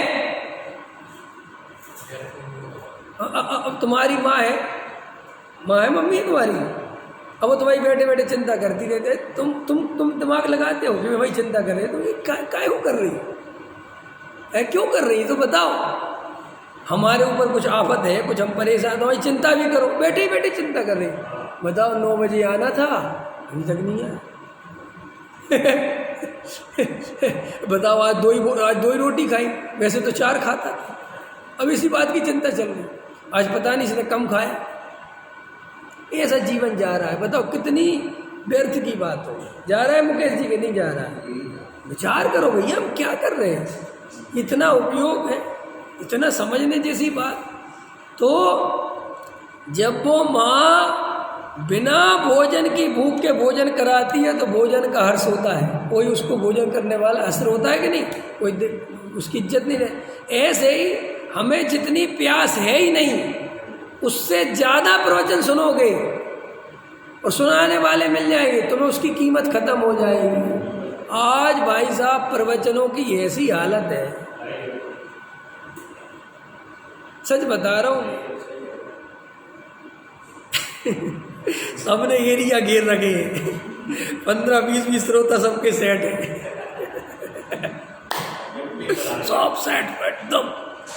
अब तुम्हारी माँ है मम्मी है तुम्हारी, अब वो तुम्हारी बैठे बैठे चिंता करती रहते, तुम दिमाग लगाते हो कि भाई चिंता कर रहे, तुम काय को कर रही है? क्यों कर रही है तो बताओ। हमारे ऊपर कुछ आफत है, कुछ हम परेशान, तो चिंता भी करो, बैठे ही बैठे चिंता कर रही। बताओ 9 बजे आना था, अभी तक नहीं आया। बताओ आज दो ही रोटी खाई, वैसे तो 4 खाता था, अब इसी बात की चिंता चल रही, आज पता नहीं इसने कम खाया। ऐसा जीवन जा रहा है। बताओ कितनी व्यर्थ की बात हो। जा रहा है मुकेश जी के नहीं जा रहा है? विचार करो भैया, हम क्या कर रहे हैं? इतना उपयोग है, इतना समझने जैसी बात। तो जब वो माँ बिना भोजन की भूख के भोजन कराती है तो भोजन का हर्ष होता है, कोई उसको भोजन करने वाला हर्ष होता है कि नहीं? कोई उसकी इज्जत नहीं रहे। ऐसे ही हमें जितनी प्यास है ही नहीं, उससे ज़्यादा प्रवचन सुनोगे और सुनाने वाले मिल जाएंगे, तुम्हें उसकी कीमत खत्म हो जाएगी। आज भाई साहब प्रवचनों की ऐसी हालत है, सच बता रहा हूँ। सबने एरिया घेर रखे, 15-20 श्रोता सबके सेट है, सब सेट एकदम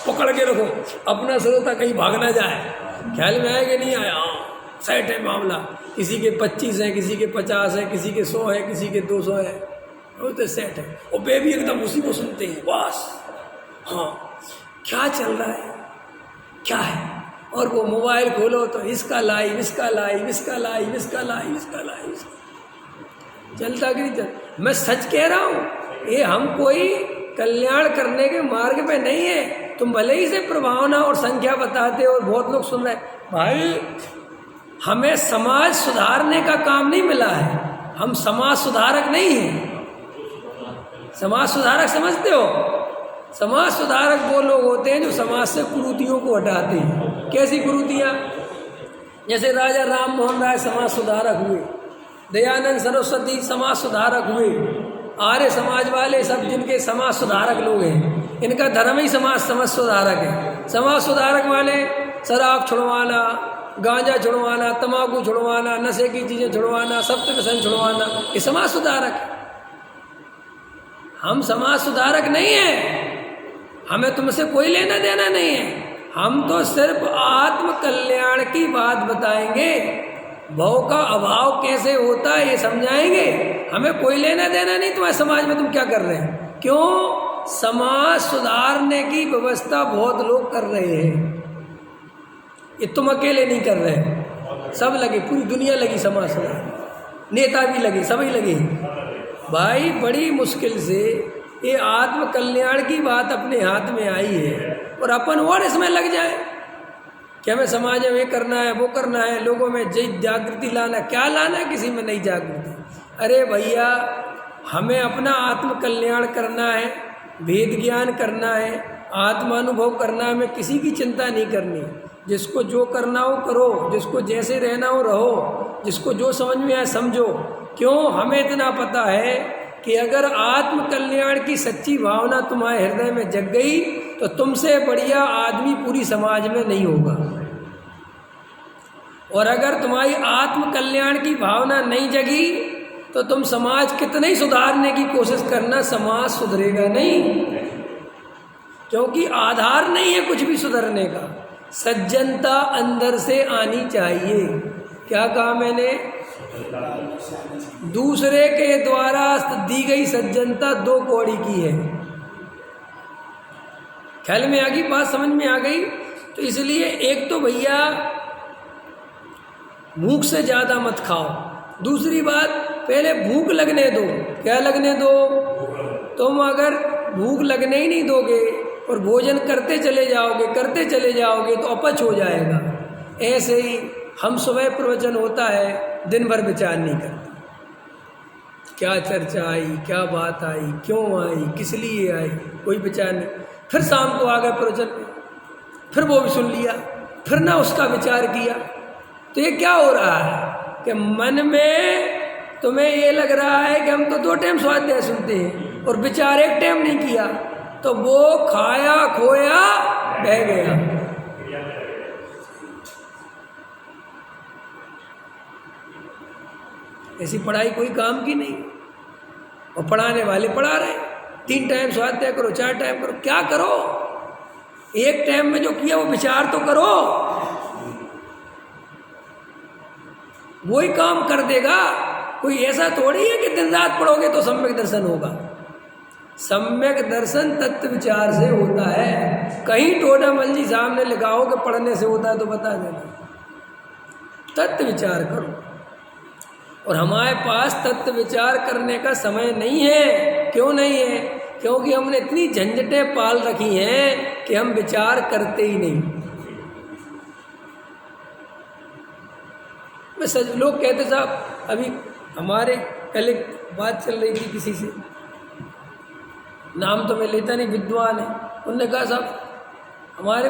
पकड़ के रखो, अपना श्रोता कहीं भाग ना जाए। ख्याल में आया कि नहीं आया? सेट है मामला। किसी के 25 है, किसी के 50 है, किसी के 100 है, किसी के 200 है, वो तो सेट है। और बेबी एकदम उसी को सुनते हैं बस। हाँ, क्या चल रहा है, क्या है? और वो मोबाइल खोलो तो इसका लाइव, इसका लाइव, इसका लाइव, इसका लाइव, इसका लाइव, चलता कि नहीं चल। मैं सच कह रहा हूँ, ये हम कोई कल्याण करने के मार्ग पे नहीं है। तुम भले ही से प्रभावना और संख्या बताते हो और बहुत लोग सुन रहे हैं, भाई हमें समाज सुधारने का काम नहीं मिला है, हम समाज सुधारक नहीं हैं। समाज सुधारक समझते हो? समाज सुधारक वो लोग होते हैं जो समाज से कुरीतियों को हटाते हैं। कैसी कुरीतियाँ? जैसे राजा राम मोहन राय समाज सुधारक हुए, दयानंद सरस्वती समाज सुधारक हुए, आर्य समाज वाले सब जिनके समाज सुधारक लोग हैं, इनका धर्म ही समाज सुधारक है। समाज सुधारक वाले शराब छुड़वाना, गांजा छुड़वाना, तंबाकू छुड़वाना, नशे की चीज़ें छुड़वाना, सत्य व्यसन छुड़वाना, ये समाज सुधारक है। हम समाज सुधारक नहीं है, हमें तुमसे कोई लेना देना नहीं है। हम तो सिर्फ आत्म कल्याण की बात बताएंगे, भव का अभाव कैसे होता है ये समझाएंगे। हमें कोई लेना देना नहीं तुम्हारे समाज में तुम क्या कर रहे हैं। क्यों? समाज सुधारने की व्यवस्था बहुत लोग कर रहे हैं, ये तुम अकेले नहीं कर रहे। सब लगे, पूरी दुनिया लगी समाज सुधारने, नेता भी लगे, सभी लगे। भाई बड़ी मुश्किल से ये आत्म कल्याण की बात अपने हाथ में आई है और अपन और इसमें लग जाए कि हमें समाज में ये करना है, वो करना है, लोगों में जागृति लाना। क्या लाना है? किसी में नहीं जागृति। अरे भैया, हमें अपना आत्म कल्याण करना है, वेद ज्ञान करना है, आत्मानुभव करना है, हमें किसी की चिंता नहीं करनी। जिसको जो करना हो करो, जिसको जैसे रहना हो रहो, जिसको जो समझ में आए समझो। क्यों? हमें इतना पता है कि अगर आत्म कल्याण की सच्ची भावना तुम्हारे हृदय में जग गई तो तुमसे बढ़िया आदमी पूरी समाज में नहीं होगा। और अगर तुम्हारी आत्म कल्याण की भावना नहीं जगी तो तुम समाज कितने ही सुधारने की कोशिश करना, समाज सुधरेगा नहीं, क्योंकि आधार नहीं है कुछ भी सुधरने का। सज्जनता अंदर से आनी चाहिए। क्या कहा मैंने? दूसरे के द्वारा दी गई सज्जनता 2 कौड़ी की है। ख्याल में आ गई बात? समझ में आ गई? तो इसलिए एक तो भैया भूख से ज़्यादा मत खाओ। दूसरी बात, पहले भूख लगने दो। क्या लगने दो? तुम अगर भूख लगने ही नहीं दोगे और भोजन करते चले जाओगे तो अपच हो जाएगा। ऐसे ही हम सुबह प्रवचन होता है, दिन भर विचार नहीं करते, क्या चर्चा आई, क्या बात आई, क्यों आई, किस लिए आई, कोई विचार नहीं। फिर शाम को आ गए प्रवचन पे, फिर वो भी सुन लिया, फिर ना उसका विचार किया। तो ये क्या हो रहा है कि मन में तुम्हें ये लग रहा है कि हम तो 2 टाइम स्वाध्याय सुनते हैं और विचार 1 टाइम नहीं किया, तो वो खाया खोया बह गया। ऐसी पढ़ाई कोई काम की नहीं। और पढ़ाने वाले पढ़ा रहे, 3 टाइम स्वाध्याय करो, 4 टाइम करो, क्या करो? 1 टाइम में जो किया वो विचार तो करो। वही काम कर देगा। कोई ऐसा थोड़ी है कि दिन रात पढ़ोगे तो सम्यक दर्शन होगा। सम्यक दर्शन तत्व विचार से होता है। कहीं टोडामल जी साहब ने लिखा हो कि पढ़ने से होता है तो बता देना। तत्व विचार करो। और हमारे पास तत्व विचार करने का समय नहीं है। क्यों नहीं है? क्योंकि हमने इतनी झंझटें पाल रखी हैं कि हम विचार करते ही नहीं। लोग कहते साहब, अभी हमारे कल एक बात चल रही थी किसी से, नाम तो मैं लेता नहीं, विद्वान है, उन्होंने कहा साहब हमारे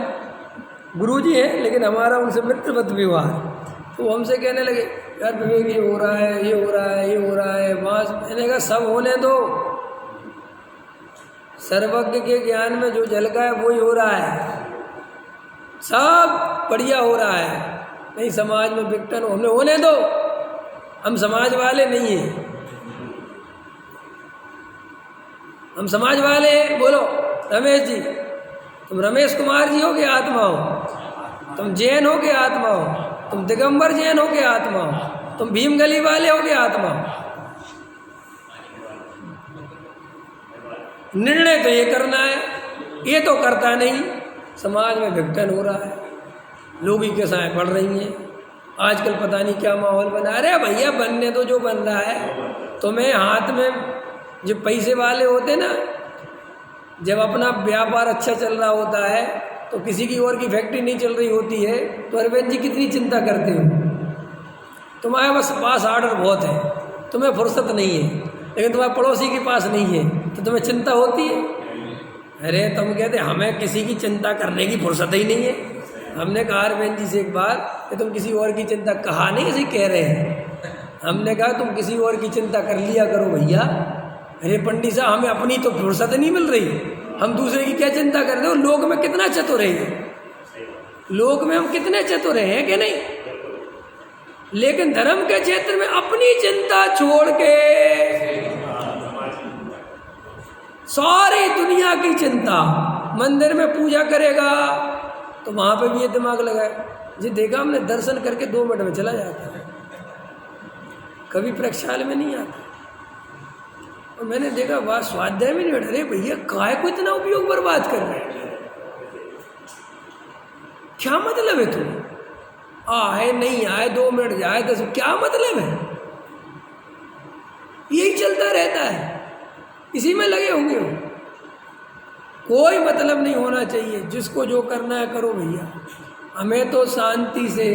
गुरुजी हैं लेकिन हमारा उनसे मित्रवत विवाह है। तो हमसे कहने लगे, यार विवेक ये हो रहा है, ये हो रहा है, ये हो रहा है, वहाँ। मैंने कहा सब होने दो, सर्वज्ञ के ज्ञान में जो झलका है वही हो रहा है, सब बढ़िया हो रहा है। नहीं समाज में विघटन हमने होने दो, हम समाज वाले नहीं हैं। हम समाज वाले हैं। बोलो रमेश जी, तुम रमेश कुमार जी हो के आत्मा हो, तुम जैन हो के आत्मा हो, तुम दिगंबर जैन हो के आत्मा हो, तुम भीम गली वाले हो के आत्मा हो। निर्णय तो ये करना है, ये तो करता नहीं। समाज में विघटन हो रहा है, लोग ही केसाएँ बढ़ रही हैं। आजकल पता नहीं क्या माहौल बना। अरे भैया बनने तो जो बन रहा है। तुम्हें हाथ में जो पैसे वाले होते ना, जब अपना व्यापार अच्छा चल रहा होता है तो किसी की और की फैक्ट्री नहीं चल रही होती है तो अरविंद जी कितनी चिंता करते हो। तुम्हारे पास आर्डर बहुत है, तुम्हें फुर्सत नहीं है, लेकिन तुम्हारे पड़ोसी के पास नहीं है तो तुम्हें चिंता होती है। अरे तुम कहते हमें किसी की चिंता करने की फुर्सत ही नहीं है। हमने कहा अरविंद जी से एक बार कि तुम किसी और की चिंता, कहा नहीं ऐसे कह रहे हैं, हमने कहा तुम किसी और की चिंता कर लिया करो भैया। अरे पंडित साहब हमें अपनी तो फुर्सत नहीं मिल रही, हम दूसरे की क्या चिंता कर रहे हो। लोक में कितना चतुर है, लोक में हम कितने चतुर हैं कि नहीं। लेकिन धर्म के क्षेत्र में अपनी चिंता छोड़ के सारी दुनिया की चिंता। मंदिर में पूजा करेगा तो वहां पे भी ये दिमाग लगाए जी, देखा हमने दर्शन करके 2 मिनट में चला जाता है, कभी प्रक्षाल में नहीं आता। और मैंने देखा वाह स्वाध्याय में नहीं बैठ रहे भैया, काय को इतना उपयोग बर्बाद कर रहे हैं, क्या मतलब है तुम्हें। आए नहीं आए, 2 मिनट जाए 10, क्या मतलब है? यही चलता रहता है, इसी में लगे होंगे हो। कोई मतलब नहीं होना चाहिए, जिसको जो करना है करो भैया। हमें तो शांति से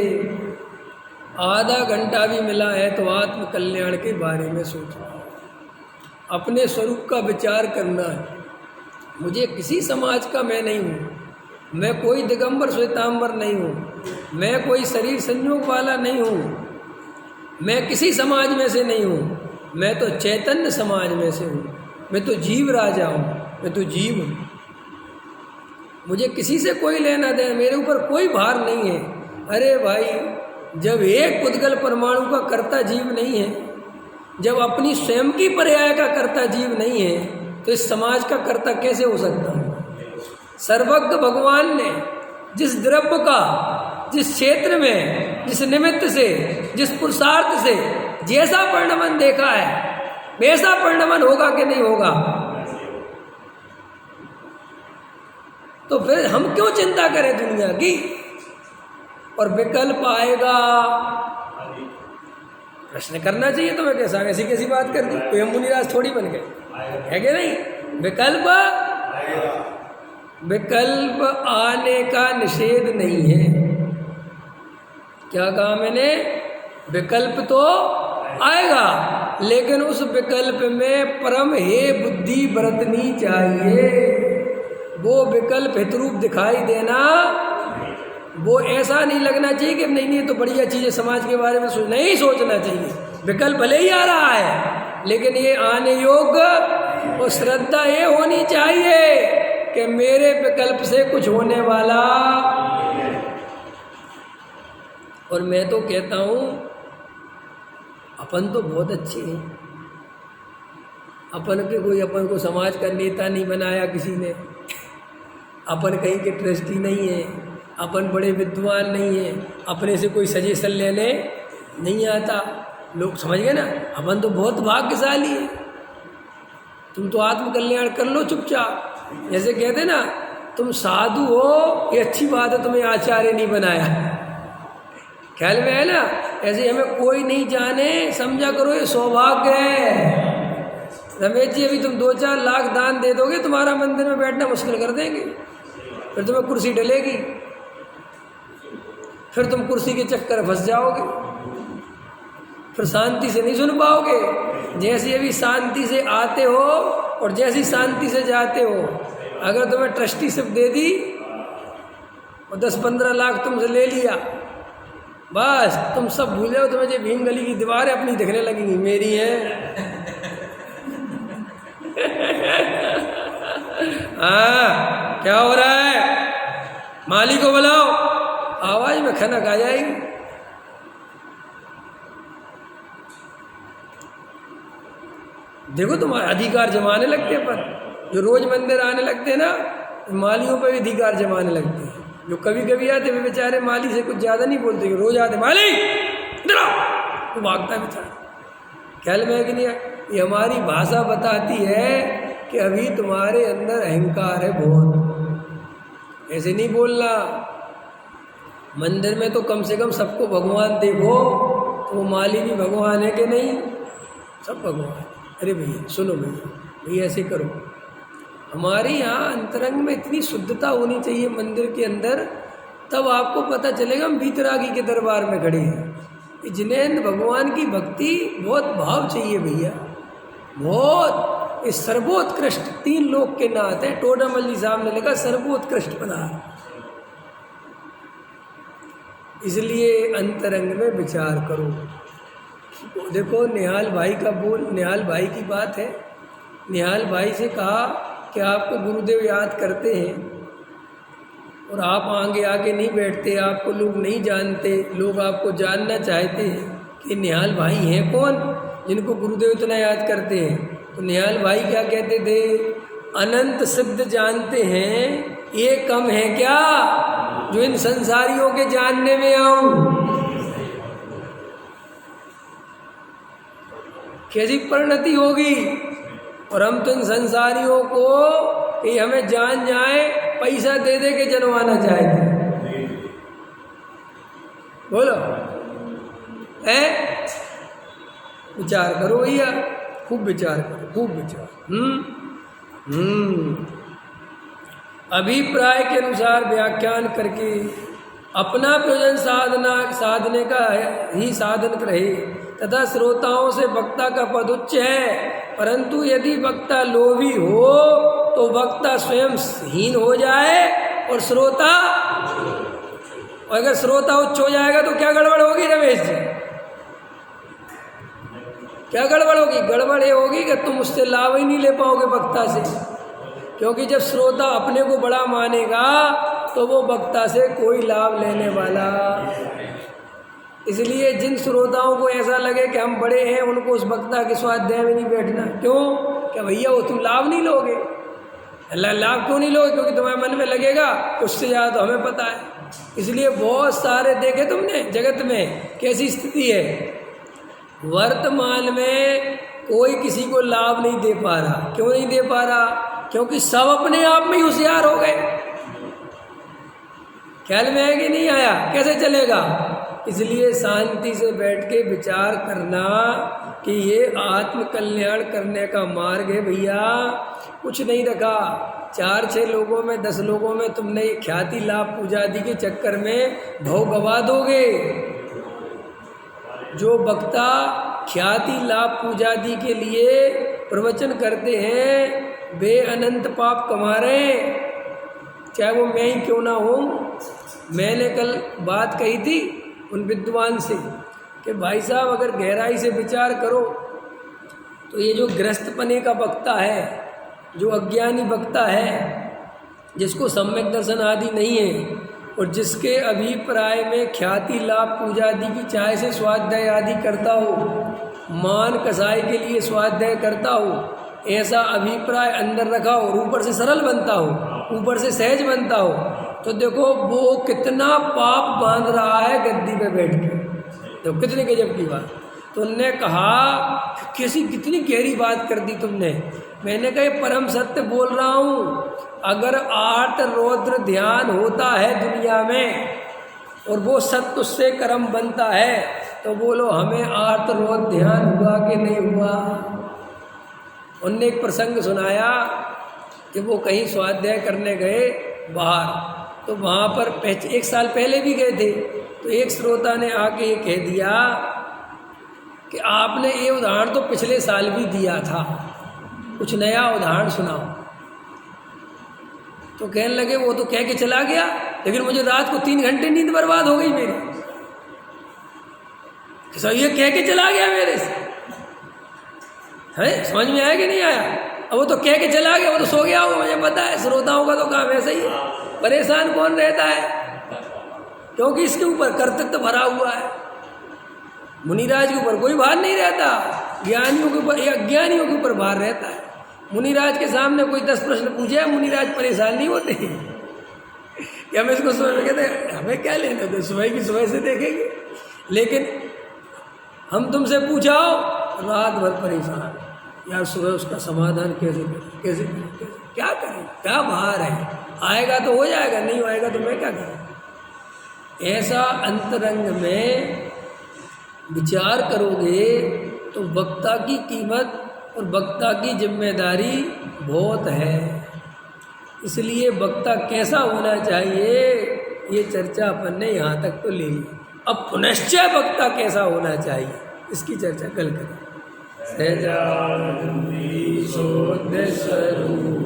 आधा घंटा भी मिला है तो आत्म कल्याण के बारे में सोचना है, अपने स्वरूप का विचार करना है। मुझे किसी समाज का मैं नहीं हूँ, मैं कोई दिगंबर श्वेतांबर नहीं हूँ, मैं कोई शरीर संयोग वाला नहीं हूँ, मैं किसी समाज में से नहीं हूँ, मैं तो चैतन्य समाज में से हूँ, मैं तो जीव राजा हूँ, मैं तो जीव हूँ। मुझे किसी से कोई लेना देना, मेरे ऊपर कोई भार नहीं है। अरे भाई, जब एक पुद्गल परमाणु का कर्ता जीव नहीं है, जब अपनी स्वयं की पर्याय का कर्ता जीव नहीं है, तो इस समाज का कर्ता कैसे हो सकता है? सर्वज्ञ भगवान ने जिस द्रव्य का, जिस क्षेत्र में, जिस निमित्त से, जिस पुरुषार्थ से जैसा परिणमन देखा है, वैसा परिणमन होगा कि नहीं होगा? तो फिर हम क्यों चिंता करें दुनिया की? और विकल्प आएगा, प्रश्न करना चाहिए तुम्हें। कैसा ऐसी कैसी बात कर दी? कोई हम मुनिराज थोड़ी बन गए, है कि नहीं? विकल्प आने का निषेध नहीं है। क्या कहा मैंने? विकल्प तो आएगा, लेकिन उस विकल्प में परम हे बुद्धि बरतनी चाहिए। वो विकल्प हितरूप दिखाई देना, वो ऐसा नहीं लगना चाहिए कि नहीं नहीं तो बढ़िया चीज़ें समाज के बारे में नहीं सोचना चाहिए। विकल्प भले ही आ रहा है, लेकिन ये आने योग्य और श्रद्धा ये होनी चाहिए कि मेरे विकल्प से कुछ होने वाला। और मैं तो कहता हूँ अपन तो बहुत अच्छे हैं, अपन को समाज का नेता नहीं बनाया किसी ने, अपन कहीं के ट्रस्टी नहीं है, अपन बड़े विद्वान नहीं है, अपने से कोई सजेशन लेने नहीं आता। लोग समझ गए ना, अपन तो बहुत भाग्यशाली है। तुम तो आत्म कल्याण कर लो चुपचाप। जैसे कहते ना, तुम साधु हो ये अच्छी बात है, तुम्हें आचार्य नहीं बनाया। ख्याल में है ना? ऐसे हमें कोई नहीं जाने, समझा करो ये सौभाग्य है। रमेश जी, अभी तुम 2-4 लाख दान दे दोगे, तुम्हारा मंदिर में बैठना मुश्किल कर देंगे, फिर तुम्हें कुर्सी डलेगी, फिर तुम कुर्सी के चक्कर फंस जाओगे, फिर शांति से नहीं सुन पाओगे। जैसे अभी शांति से आते हो और जैसी शांति से जाते हो, अगर तुम्हें ट्रस्टीशिप दे दी और 10-15 लाख तुमसे ले लिया, बस तुम सब भूल जाओ। तुम्हें जो भीम गली की दीवारें अपनी दिखने लगेंगी, मेरी है। हाँ, क्या हो रहा है? माली को बुलाओ, आवाज में खनक आ जाएगी। देखो तुम्हारे अधिकार जमाने लगते हैं, पर जो रोज मंदिर आने लगते हैं ना, मालियों पर भी अधिकार जमाने लगते हैं। जो कभी कभी आते वे बेचारे माली से कुछ ज़्यादा नहीं बोलते, रोज आते, माली इधर आओ, तो भागता बेचारा। ख्याल में है कि नहीं है? ये हमारी भाषा बताती है कि अभी तुम्हारे अंदर अहंकार है बहुत। ऐसे नहीं बोलना। मंदिर में तो कम से कम सबको भगवान देखो, तो वो माली भी भगवान है कि नहीं? सब भगवान। अरे भैया सुनो, भैया ऐसे करो। हमारे यहाँ अंतरंग में इतनी शुद्धता होनी चाहिए मंदिर के अंदर, तब आपको पता चलेगा हम वीतरागी के दरबार में खड़े हैं। जिन्हें भगवान की भक्ति बहुत भाव चाहिए भैया, बहुत। इस सर्वोत्कृष्ट 3 लोक के नाथ है, टोडामल जी साहब ने लिखा सर्वोत्कृष्ट पदार्थ। इसलिए अंतरंग में विचार करो। देखो निहाल भाई का निहाल भाई की बात है। निहाल भाई से कहा कि आपको गुरुदेव याद करते हैं और आप आगे नहीं बैठते, आपको लोग नहीं जानते, लोग आपको जानना चाहते हैं कि निहाल भाई हैं कौन जिनको गुरुदेव इतना याद करते हैं। तो निहाल भाई क्या कहते थे? अनंत सिद्ध जानते हैं, ये कम है क्या जो इन संसारियों के जानने में आऊं। कैसी परिणति होगी। और हम तो इन संसारियों को कि हमें जान जाए पैसा दे दे के जनवाना चाहते हैं। बोलो है। विचार करो भैया, खूब विचार करो, खूब विचार। अभिप्राय के अनुसार व्याख्यान करके अपना प्रयोजन साधने का ही साधन रहे तथा श्रोताओं से वक्ता का पद उच्च है। परंतु यदि वक्ता लोभी हो तो वक्ता स्वयं हीन हो जाए और श्रोता, और अगर श्रोता उच्च हो जाएगा तो क्या गड़बड़ होगी रमेश जी? क्या गड़बड़ होगी? गड़बड़ ये होगी कि तुम उससे लाभ ही नहीं ले पाओगे वक्ता से, क्योंकि जब श्रोता अपने को बड़ा मानेगा तो वो वक्ता से कोई लाभ लेने वाला। इसलिए जिन श्रोताओं को ऐसा लगे कि हम बड़े हैं, उनको उस वक्ता के स्वाध्याय में नहीं बैठना। क्यों? क्या भैया वो तुम लाभ नहीं लोगे। लाभ क्यों नहीं लोगे? क्योंकि तुम्हारे मन में लगेगा उससे ज़्यादा तो हमें पता है। इसलिए बहुत सारे देखे तुमने जगत में कैसी स्थिति है, वर्तमान में कोई किसी को लाभ नहीं दे पा रहा। क्यों नहीं दे पा रहा? क्योंकि सब अपने आप में होशियार हो गए। ख्याल में है कि नहीं आया? कैसे चलेगा? इसलिए शांति से बैठ के विचार करना कि ये आत्म कल्याण करने का मार्ग है भैया। कुछ नहीं रखा, 4-6 लोगों में 10 लोगों में तुमने ये ख्याति लाभ पूजा आदि के चक्कर में भव गवा दोगे। जो वक्ता ख्याति लाभ पूजा आदि के लिए प्रवचन करते हैं वे अनंत पाप कमा रहे हैं, चाहे वो मैं ही क्यों ना हूँ। मैंने कल बात कही थी उन विद्वान से कि भाई साहब अगर गहराई से विचार करो तो ये जो ग्रस्तपने का वक्ता है, जो अज्ञानी वक्ता है, जिसको सम्यक दर्शन आदि नहीं है और जिसके अभिप्राय में ख्याति लाभ पूजा आदि की चाय से स्वाध्याय आदि करता हो, मान कसाई के लिए स्वाध्याय करता हो, ऐसा अभिप्राय अंदर रखा हो और ऊपर से सरल बनता हो, ऊपर से सहज बनता हो, तो देखो वो कितना पाप बांध रहा है गद्दी पे बैठ के। तो कितनी गजब की बात। तो उनने कहा कैसी कितनी गहरी बात कर दी तुमने। मैंने कहा ये परम सत्य बोल रहा हूँ। अगर आर्त रौद्र ध्यान होता है दुनिया में और वो सत्य उससे कर्म बनता है तो बोलो हमें आर्त रौद्र ध्यान हुआ कि नहीं हुआ। उनने एक प्रसंग सुनाया कि वो कहीं स्वाध्याय करने गए बाहर, तो वहाँ पर 1 साल पहले भी गए थे। तो एक श्रोता ने आके ये कह दिया कि आपने ये उदाहरण तो पिछले साल भी दिया था, कुछ नया उदाहरण सुनाओ। तो कहने लगे वो तो कह के चला गया, लेकिन मुझे रात को 3 घंटे नींद बर्बाद हो गई मेरी। सब ये कह के चला गया मेरे से, है समझ में आया कि नहीं आया? अब वो तो कह के चला गया, वो तो सो गया होगा, मुझे पता है। श्रोताओं का तो काम ऐसा ही है। परेशान कौन रहता है? क्योंकि इसके ऊपर कर्तृत्व भरा हुआ है। मुनिराज के ऊपर कोई भार नहीं रहता, ज्ञानियों के ऊपर या अज्ञानियों के ऊपर भार रहता है। मुनिराज के सामने कोई 10 प्रश्न पूछे, मुनिराज परेशान नहीं होते कि हम इसको सुबह में कहते हैं हमें क्या लेना, तो सुबह की सुबह से देखेंगे। लेकिन हम तुमसे पूछाओ रात भर परेशान, यार सुबह उसका समाधान कैसे करें, कैसे क्या करें, क्या भार है। आएगा तो हो जाएगा, नहीं आएगा तो मैं क्या करूँ। ऐसा अंतरंग में विचार करोगे तो वक्ता की कीमत और वक्ता की जिम्मेदारी बहुत है। इसलिए वक्ता कैसा होना चाहिए ये चर्चा अपन ने यहाँ तक तो ले ली। अब पुनश्चय वक्ता कैसा होना चाहिए इसकी चर्चा कल करें। सहजानंदी शोध स्वरूप